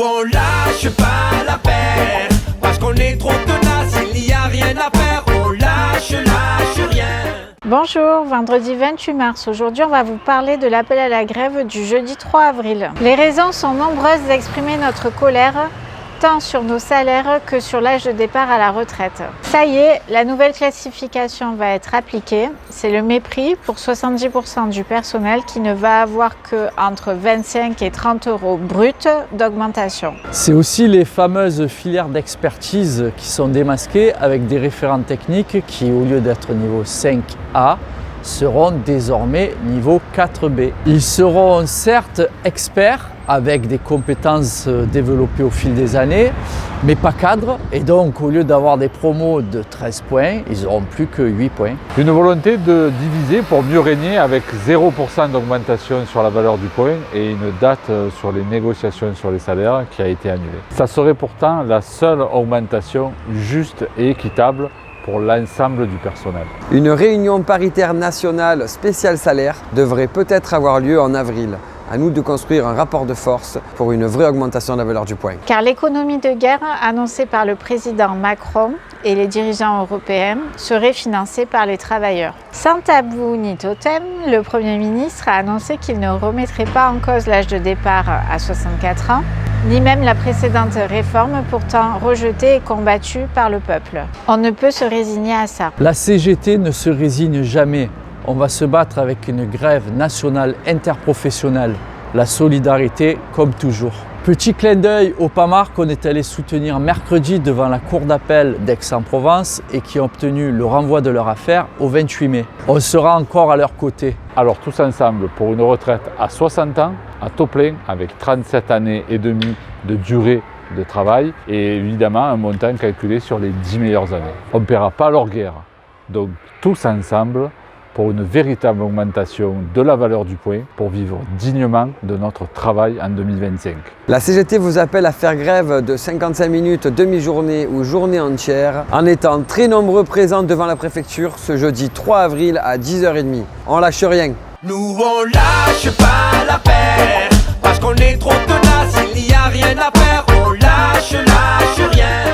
on lâche pas l'affaire, parce qu'on est trop tenace, il n'y a rien à faire, on lâche rien. Bonjour, vendredi 28 mars. Aujourd'hui, on va vous parler de l'appel à la grève du jeudi 3 avril. Les raisons sont nombreuses d'exprimer notre colère, tant sur nos salaires que sur l'âge de départ à la retraite. Ça y est, la nouvelle classification va être appliquée. C'est le mépris pour 70% du personnel qui ne va avoir que entre 25 et 30 euros bruts d'augmentation. C'est aussi les fameuses filières d'expertise qui sont démasquées avec des référents techniques qui, au lieu d'être niveau 5A, seront désormais niveau 4B. Ils seront certes experts avec des compétences développées au fil des années, mais pas cadres, et donc au lieu d'avoir des promos de 13 points, ils n'auront plus que 8 points. Une volonté de diviser pour mieux régner avec 0% d'augmentation sur la valeur du point et une date sur les négociations sur les salaires qui a été annulée. Ça serait pourtant la seule augmentation juste et équitable pour l'ensemble du personnel. Une réunion paritaire nationale spéciale salaire devrait peut-être avoir lieu en avril. À nous de construire un rapport de force pour une vraie augmentation de la valeur du point. Car l'économie de guerre annoncée par le président Macron et les dirigeants européens serait financée par les travailleurs. Sans tabou ni totem, le Premier ministre a annoncé qu'il ne remettrait pas en cause l'âge de départ à 64 ans, ni même la précédente réforme pourtant rejetée et combattue par le peuple. On ne peut se résigner à ça. La CGT ne se résigne jamais. On va se battre avec une grève nationale interprofessionnelle. La solidarité comme toujours. Petit clin d'œil au PAMAR qu'on est allé soutenir mercredi devant la cour d'appel d'Aix-en-Provence et qui ont obtenu le renvoi de leur affaire au 28 mai. On sera encore à leur côté. Alors tous ensemble pour une retraite à 60 ans, à taux plein, avec 37 années et demie de durée de travail et évidemment un montant calculé sur les 10 meilleures années. On ne paiera pas leur guerre. Donc tous ensemble, pour une véritable augmentation de la valeur du point pour vivre dignement de notre travail en 2025. La CGT vous appelle à faire grève de 55 minutes, demi-journée ou journée entière en étant très nombreux présents devant la préfecture ce jeudi 3 avril à 10h30. On lâche rien. Nous on lâche pas l'affaire, parce qu'on est trop tenace, il n'y a rien à faire, on lâche rien.